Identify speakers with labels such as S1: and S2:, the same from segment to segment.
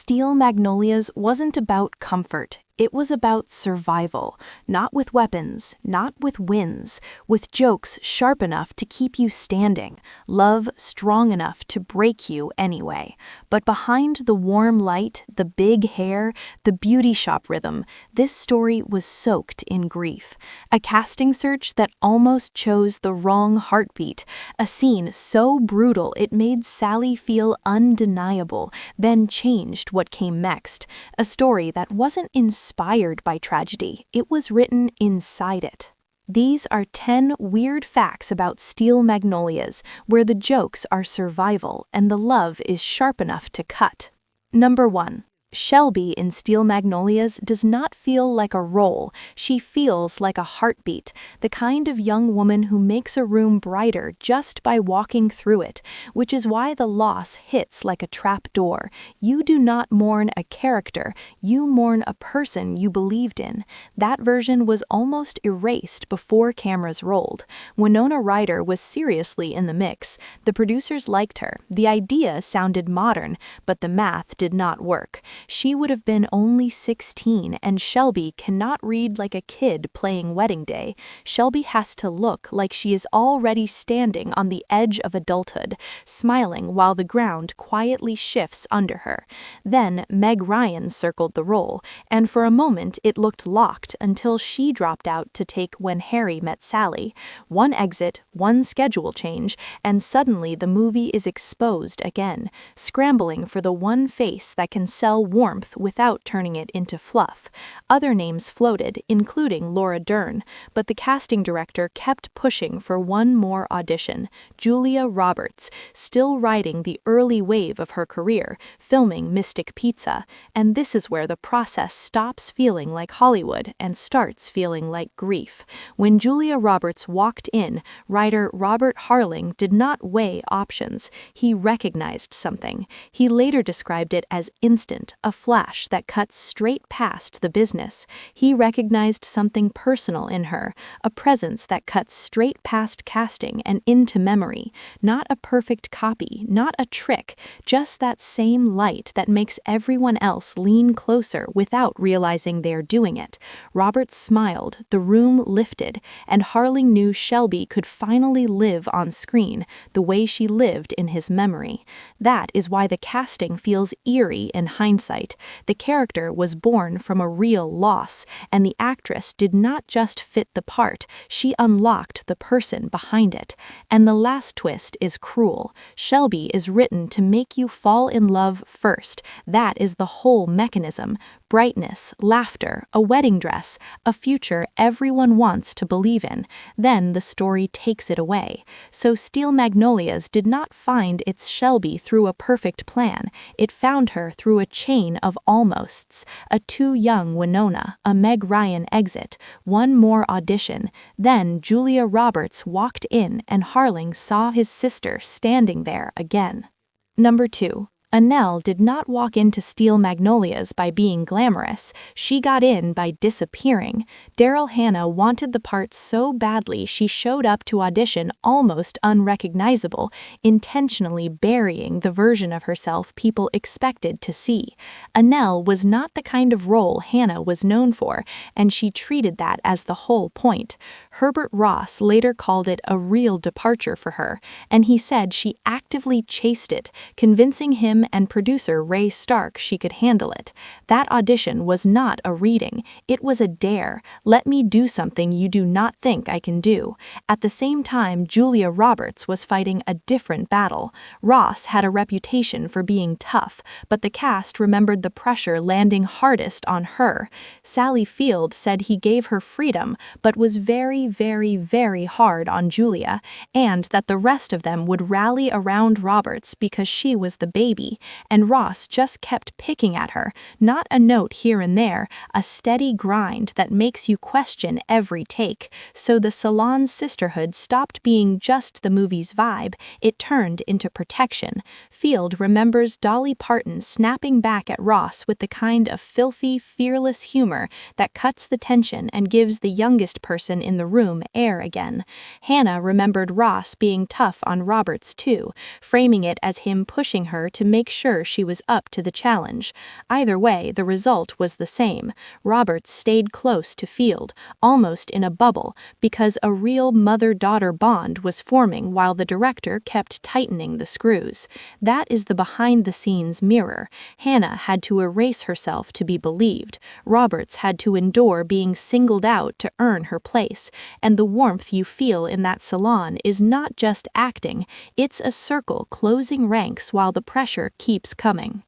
S1: Steel Magnolias wasn't about comfort. It was about survival, not with weapons, not with wins, with jokes sharp enough to keep you standing, love strong enough to break you anyway. But behind the warm light, the big hair, the beauty shop rhythm, this story was soaked in grief. A casting search that almost chose the wrong heartbeat, a scene so brutal it made Sally feel undeniable, then changed what came next. A story that wasn't inspired by tragedy, it was written inside it. These are 10 weird facts about Steel Magnolias, where the jokes are survival and the love is sharp enough to cut. Number 1. Shelby in Steel Magnolias does not feel like a role, she feels like a heartbeat, the kind of young woman who makes a room brighter just by walking through it, which is why the loss hits like a trap door. You do not mourn a character, you mourn a person you believed in. That version was almost erased before cameras rolled. Winona Ryder was seriously in the mix. The producers liked her, the idea sounded modern, but the math did not work. She would have been only 16, and Shelby cannot read like a kid playing wedding day. Shelby has to look like she is already standing on the edge of adulthood, smiling while the ground quietly shifts under her. Then Meg Ryan circled the role, and for a moment it looked locked until she dropped out to take When Harry Met Sally. One exit, one schedule change, and suddenly the movie is exposed again, scrambling for the one face that can sell warmth without turning it into fluff. Other names floated, including Laura Dern, but the casting director kept pushing for one more audition, Julia Roberts, still riding the early wave of her career, filming Mystic Pizza, and this is where the process stops feeling like Hollywood and starts feeling like grief. When Julia Roberts walked in, writer Robert Harling did not weigh options. He recognized something. He later described it as instant, a flash that cuts straight past the business. He recognized something personal in her, a presence that cuts straight past casting and into memory. Not a perfect copy, not a trick, just that same light that makes everyone else lean closer without realizing they're doing it. Roberts smiled, the room lifted, and Harling knew Shelby could finally live on screen the way she lived in his memory. That is why the casting feels eerie in hindsight. The character was born from a real loss, and the actress did not just fit the part, she unlocked the person behind it. And the last twist is cruel. Shelby is written to make you fall in love first. That is the whole mechanism. Brightness, laughter, a wedding dress, a future everyone wants to believe in. Then the story takes it away. So Steel Magnolias did not find its Shelby through a perfect plan. It found her through a chain of almosts, a too young Winona, a Meg Ryan exit, one more audition. Then Julia Roberts walked in and Harling saw his sister standing there again. Number 2. Annelle did not walk into Steel Magnolias by being glamorous, she got in by disappearing. Daryl Hannah wanted the part so badly she showed up to audition almost unrecognizable, intentionally burying the version of herself people expected to see. Annelle was not the kind of role Hannah was known for, and she treated that as the whole point. Herbert Ross later called it a real departure for her, and he said she actively chased it, convincing him and producer Ray Stark she could handle it. That audition was not a reading, it was a dare. Let me do something you do not think I can do. At the same time, Julia Roberts was fighting a different battle. Ross had a reputation for being tough, but the cast remembered the pressure landing hardest on her. Sally Field said he gave her freedom, but was very, very, very hard on Julia, and that the rest of them would rally around Roberts because she was the baby. And Ross just kept picking at her, not a note here and there, a steady grind that makes you question every take. So the salon sisterhood stopped being just the movie's vibe, it turned into protection. Field remembers Dolly Parton snapping back at Ross with the kind of filthy, fearless humor that cuts the tension and gives the youngest person in the room air again. Hannah remembered Ross being tough on Roberts too, framing it as him pushing her to make make sure she was up to the challenge. Either way, the result was the same. Roberts stayed close to Field, almost in a bubble, because a real mother-daughter bond was forming while the director kept tightening the screws. That is the behind-the-scenes mirror. Hannah had to erase herself to be believed. Roberts had to endure being singled out to earn her place. And the warmth you feel in that salon is not just acting, it's a circle closing ranks while the pressure keeps coming.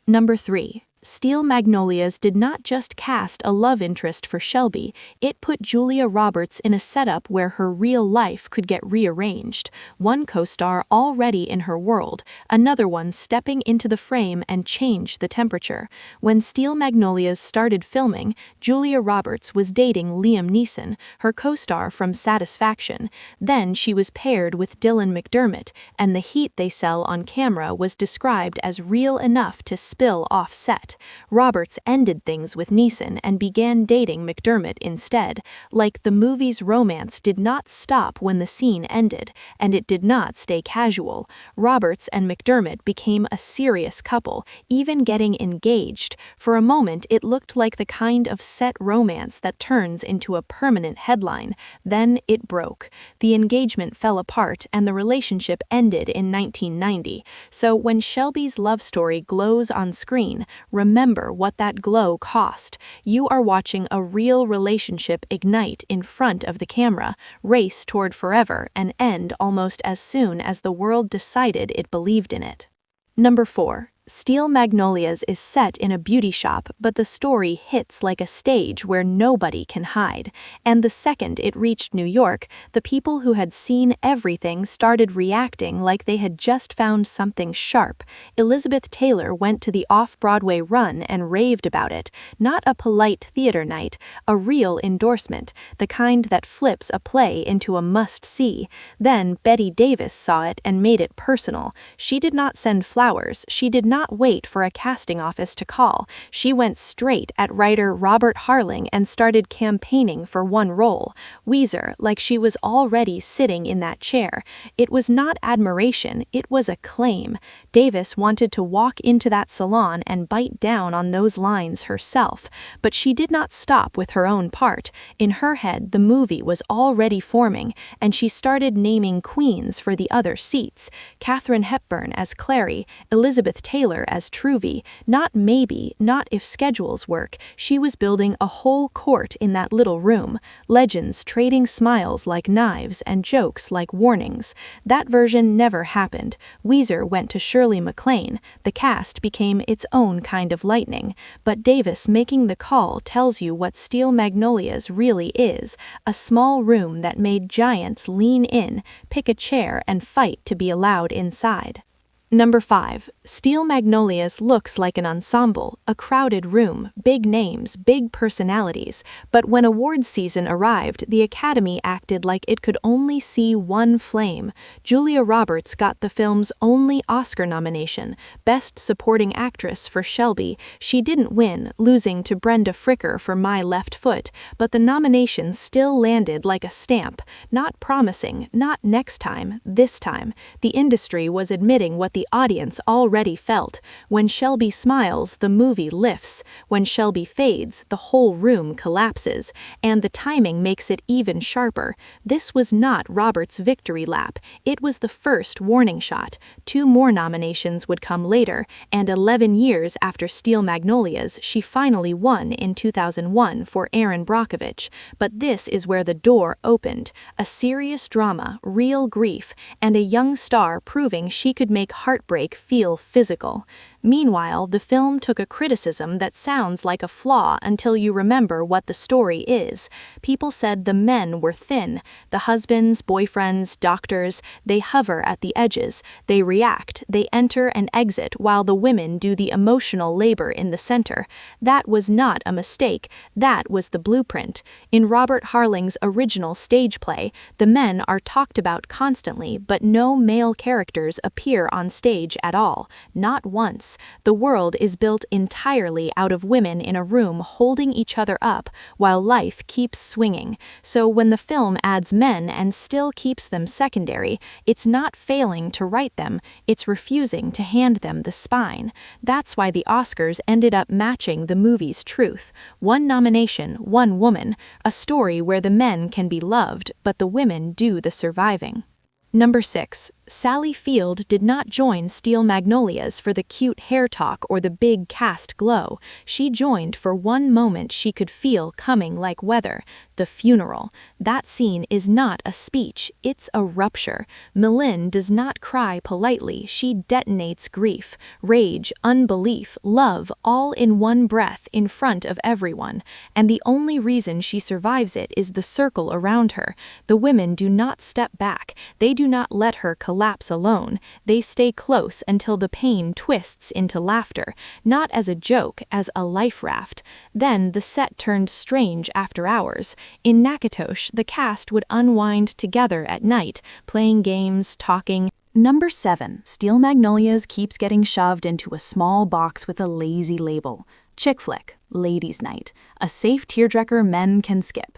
S1: Number 3. Steel Magnolias did not just cast a love interest for Shelby, it put Julia Roberts in a setup where her real life could get rearranged. One co-star already in her world, another one stepping into the frame and change the temperature. When Steel Magnolias started filming, Julia Roberts was dating Liam Neeson, her co-star from Satisfaction. Then she was paired with Dylan McDermott, and the heat they sell on camera was described as real enough to spill off set. Roberts ended things with Neeson and began dating McDermott instead. Like the movie's romance did not stop when the scene ended, and it did not stay casual. Roberts and McDermott became a serious couple, even getting engaged. For a moment, it looked like the kind of set romance that turns into a permanent headline. Then it broke. The engagement fell apart and the relationship ended in 1990. So when Shelby's love story glows on screen, remember what that glow cost. You are watching a real relationship ignite in front of the camera, race toward forever, and end almost as soon as the world decided it believed in it. Number 4. Steel Magnolias is set in a beauty shop, but the story hits like a stage where nobody can hide. And the second it reached New York, the people who had seen everything started reacting like they had just found something sharp. Elizabeth Taylor went to the off-Broadway run and raved about it. Not a polite theater night, a real endorsement, the kind that flips a play into a must-see. Then Betty Davis saw it and made it personal. She did not send flowers, she did not wait for a casting office to call. She went straight at writer Robert Harling and started campaigning for one role. Weezer, like she was already sitting in that chair. It was not admiration, it was acclaim. Davis wanted to walk into that salon and bite down on those lines herself, but she did not stop with her own part. In her head, the movie was already forming, and she started naming queens for the other seats. Katharine Hepburn as Clary, Elizabeth Taylor as Truvy. Not maybe, not if schedules work. She was building a whole court in that little room. Legends trading smiles like knives and jokes like warnings. That version never happened. Weezer went to Shirley MacLaine. The cast became its own kind of lightning. But Davis making the call tells you what Steel Magnolias really is. A small room that made giants lean in, pick a chair and fight to be allowed inside. Number 5. Steel Magnolias looks like an ensemble, a crowded room, big names, big personalities. But when awards season arrived, the Academy acted like it could only see one flame. Julia Roberts got the film's only Oscar nomination, Best Supporting Actress for Shelby. She didn't win, losing to Brenda Fricker for My Left Foot, but the nomination still landed like a stamp. Not promising, not next time, this time. The industry was admitting what the audience already felt. When Shelby smiles, the movie lifts. When Shelby fades, the whole room collapses. And the timing makes it even sharper. This was not Roberts' victory lap. It was the first warning shot. 2 more nominations would come later, and 11 years after Steel Magnolias, she finally won in 2001 for Erin Brockovich. But this is where the door opened. A serious drama, real grief, and a young star proving she could make heartbreak feel physical. Meanwhile, the film took a criticism that sounds like a flaw until you remember what the story is. People said the men were thin. The husbands, boyfriends, doctors, they hover at the edges. They react, they enter and exit while the women do the emotional labor in the center. That was not a mistake. That was the blueprint. In Robert Harling's original stage play, the men are talked about constantly, but no male characters appear on stage at all. Not once. Yes, the world is built entirely out of women in a room holding each other up while life keeps swinging. So when the film adds men and still keeps them secondary, it's not failing to write them, it's refusing to hand them the spine. That's why the Oscars ended up matching the movie's truth. One nomination, one woman, a story where the men can be loved, but the women do the surviving. Number 6. Sally Field did not join Steel Magnolias for the cute hair talk or the big cast glow. She joined for one moment she could feel coming like weather, the funeral. That scene is not a speech, it's a rupture. Millen does not cry politely, she detonates grief, rage, unbelief, love, all in one breath in front of everyone. And the only reason she survives it is the circle around her. The women do not step back, they do not let her collapse alone. They stay close until the pain twists into laughter, not as a joke, as a life raft. Then the set turned strange after hours. In Nakatosh, the cast would unwind together at night, playing games, talking. Number 7. Steel Magnolias keeps getting shoved into a small box with a lazy label. Chick flick, ladies' night, a safe tearjerker men can skip.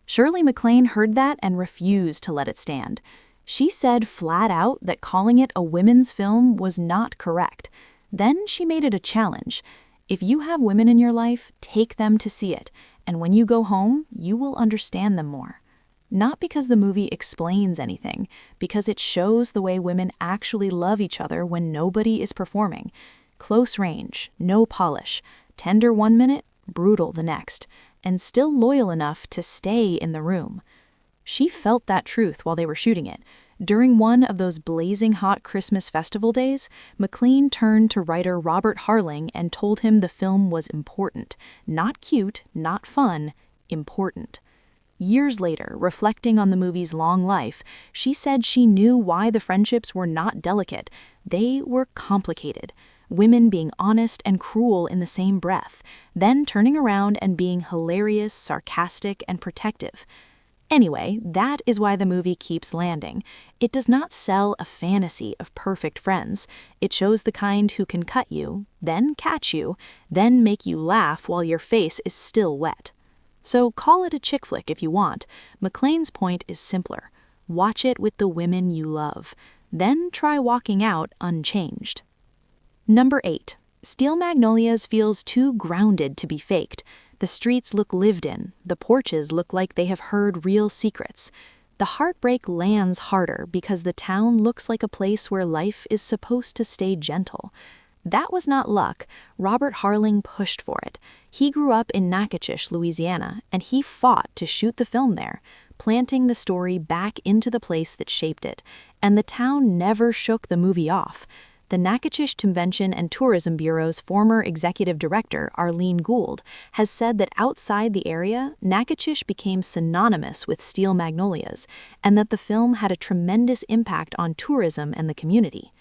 S1: Shirley MacLaine heard that and refused to let it stand. She said flat out that calling it a women's film was not correct. Then she made it a challenge. If you have women in your life, take them to see it, and when you go home, you will understand them more. Not because the movie explains anything, because it shows the way women actually love each other when nobody is performing. Close range, no polish, tender one minute, brutal the next, and still loyal enough to stay in the room. She felt that truth while they were shooting it. During one of those blazing hot Christmas festival days, MacLaine turned to writer Robert Harling and told him the film was important. Not cute, not fun, important. Years later, reflecting on the movie's long life, she said she knew why the friendships were not delicate. They were complicated. Women being honest and cruel in the same breath, then turning around and being hilarious, sarcastic, and protective. Anyway, that is why the movie keeps landing. It does not sell a fantasy of perfect friends. It shows the kind who can cut you, then catch you, then make you laugh while your face is still wet. So call it a chick flick if you want. MacLaine's point is simpler. Watch it with the women you love. Then try walking out unchanged. Number 8. Steel Magnolias feels too grounded to be faked. The streets look lived in. The porches look like they have heard real secrets. The heartbreak lands harder because the town looks like a place where life is supposed to stay gentle. That was not luck. Robert Harling pushed for it. He grew up in Natchitoches, Louisiana, and he fought to shoot the film there, planting the story back into the place that shaped it. And the town never shook the movie off. The Natchitoches Convention and Tourism Bureau's former executive director, Arlene Gould, has said that outside the area, Natchitoches became synonymous with Steel Magnolias, and that the film had a tremendous impact on tourism and the community.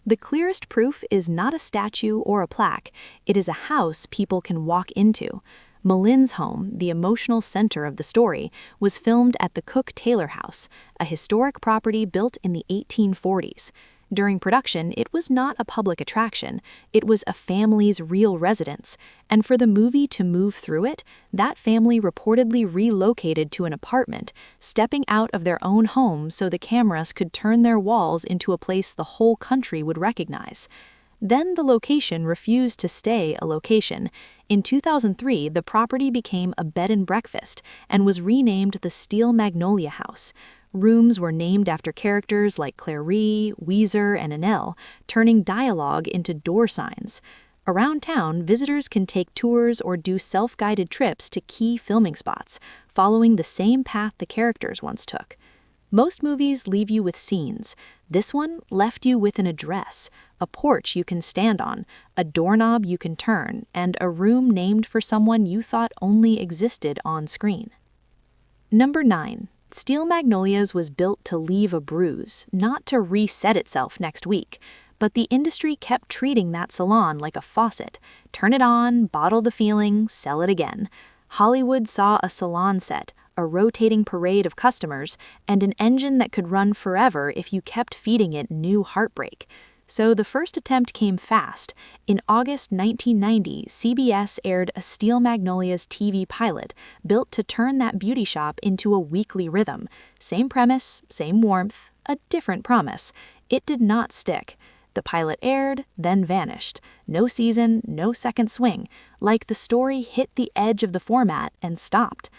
S1: The clearest proof is not a statue or a plaque, it is a house people can walk into. Millen's home, the emotional center of the story, was filmed at the Cook-Taylor House, a historic property built in the 1840s. During production, it was not a public attraction, it was a family's real residence, and for the movie to move through it, that family reportedly relocated to an apartment, stepping out of their own home so the cameras could turn their walls into a place the whole country would recognize. Then the location refused to stay a location. In 2003, the property became a bed and breakfast and was renamed the Steel Magnolia House. Rooms were named after characters like Clary, Weezer, and Annelle, turning dialogue into door signs. Around town, visitors can take tours or do self-guided trips to key filming spots, following the same path the characters once took. Most movies leave you with scenes. This one left you with an address, a porch you can stand on, a doorknob you can turn, and a room named for someone you thought only existed on screen. Number 9. Steel Magnolias was built to leave a bruise, not to reset itself next week. But the industry kept treating that salon like a faucet. Turn it on, bottle the feeling, sell it again. Hollywood saw a salon set, a rotating parade of customers, and an engine that could run forever if you kept feeding it new heartbreak. So the first attempt came fast. In August 1990, CBS aired a Steel Magnolias TV pilot built to turn that beauty shop into a weekly rhythm. Same premise, same warmth, a different promise. It did not stick. The pilot aired, then vanished. No season, no second swing, like the story hit the edge of the format and stopped.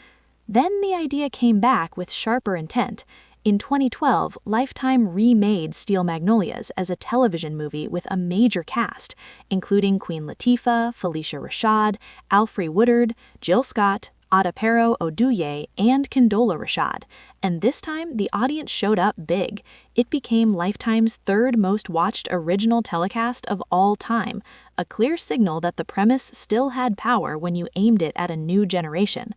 S1: Then the idea came back with sharper intent. In 2012, Lifetime remade Steel Magnolias as a television movie with a major cast, including Queen Latifah, Felicia Rashad, Alfre Woodard, Jill Scott, Adepero Oduye, and Condola Rashad. And this time, the audience showed up big. It became Lifetime's third most watched original telecast of all time, a clear signal that the premise still had power when you aimed it at a new generation.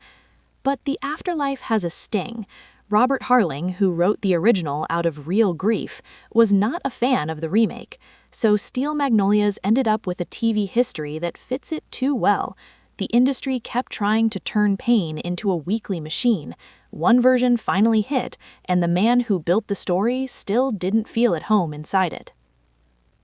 S1: But the afterlife has a sting. Robert Harling, who wrote the original out of real grief, was not a fan of the remake. So Steel Magnolias ended up with a TV history that fits it too well. The industry kept trying to turn pain into a weekly machine. One version finally hit, and the man who built the story still didn't feel at home inside it.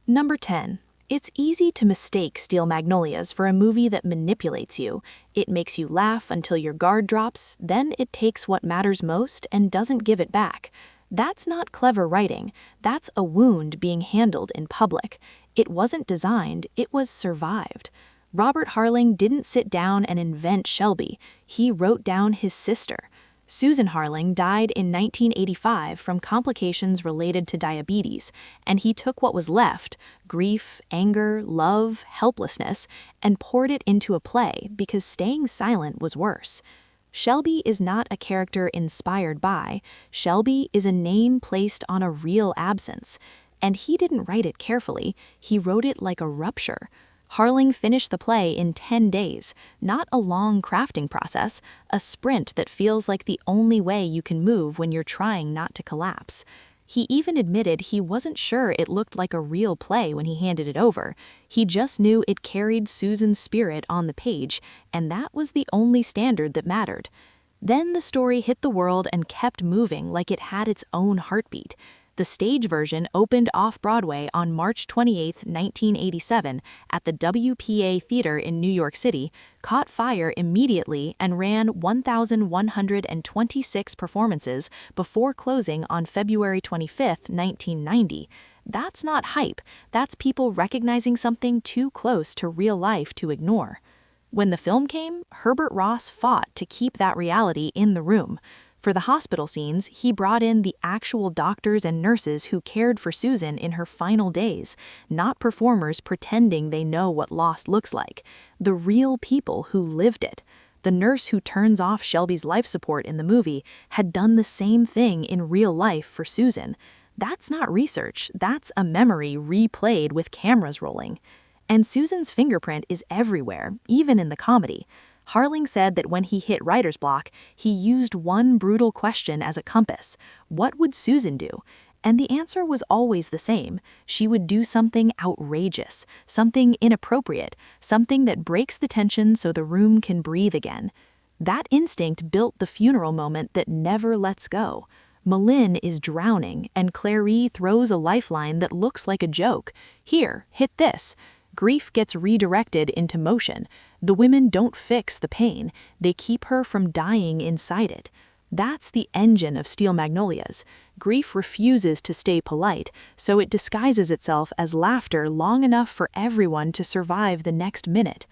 S1: Number 10. It's easy to mistake Steel Magnolias for a movie that manipulates you. It makes you laugh until your guard drops, then it takes what matters most and doesn't give it back. That's not clever writing. That's a wound being handled in public. It wasn't designed, it was survived. Robert Harling didn't sit down and invent Shelby. He wrote down his sister. Susan Harling died in 1985 from complications related to diabetes, and he took what was left, grief, anger, love, helplessness, and poured it into a play because staying silent was worse. Shelby is not a character inspired by. Shelby is a name placed on a real absence. And he didn't write it carefully, he wrote it like a rupture. Harling finished the play in 10 days, not a long crafting process, a sprint that feels like the only way you can move when you're trying not to collapse. He even admitted he wasn't sure it looked like a real play when he handed it over. He just knew it carried Susan's spirit on the page, and that was the only standard that mattered. Then the story hit the world and kept moving like it had its own heartbeat. The stage version opened off-Broadway on March 28, 1987, at the WPA Theater in New York City, caught fire immediately and ran 1,126 performances before closing on February 25, 1990. That's not hype, that's people recognizing something too close to real life to ignore. When the film came, Herbert Ross fought to keep that reality in the room. For the hospital scenes, he brought in the actual doctors and nurses who cared for Susan in her final days, not performers pretending they know what loss looks like. The real people who lived it. The nurse who turns off Shelby's life support in the movie had done the same thing in real life for Susan. That's not research, that's a memory replayed with cameras rolling. And Susan's fingerprint is everywhere, even in the comedy. Harling said that when he hit writer's block, he used one brutal question as a compass. What would Susan do? And the answer was always the same. She would do something outrageous, something inappropriate, something that breaks the tension so the room can breathe again. That instinct built the funeral moment that never lets go. Malin is drowning, and Clary throws a lifeline that looks like a joke. Here, hit this. Grief gets redirected into motion. The women don't fix the pain, they keep her from dying inside it. That's the engine of Steel Magnolias. Grief refuses to stay polite, so it disguises itself as laughter long enough for everyone to survive the next minute.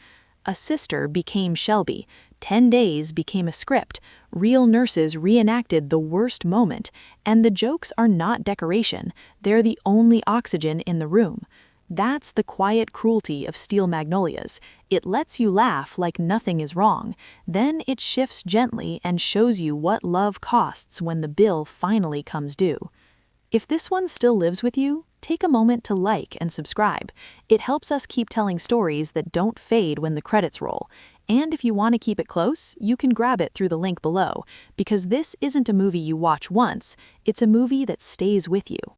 S1: A sister became Shelby. 10 days became a script. Real nurses reenacted the worst moment, and the jokes are not decoration. They're the only oxygen in the room. That's the quiet cruelty of Steel Magnolias. It lets you laugh like nothing is wrong. Then it shifts gently and shows you what love costs when the bill finally comes due. If this one still lives with you, take a moment to like and subscribe. It helps us keep telling stories that don't fade when the credits roll. And if you want to keep it close, you can grab it through the link below, because this isn't a movie you watch once, it's a movie that stays with you.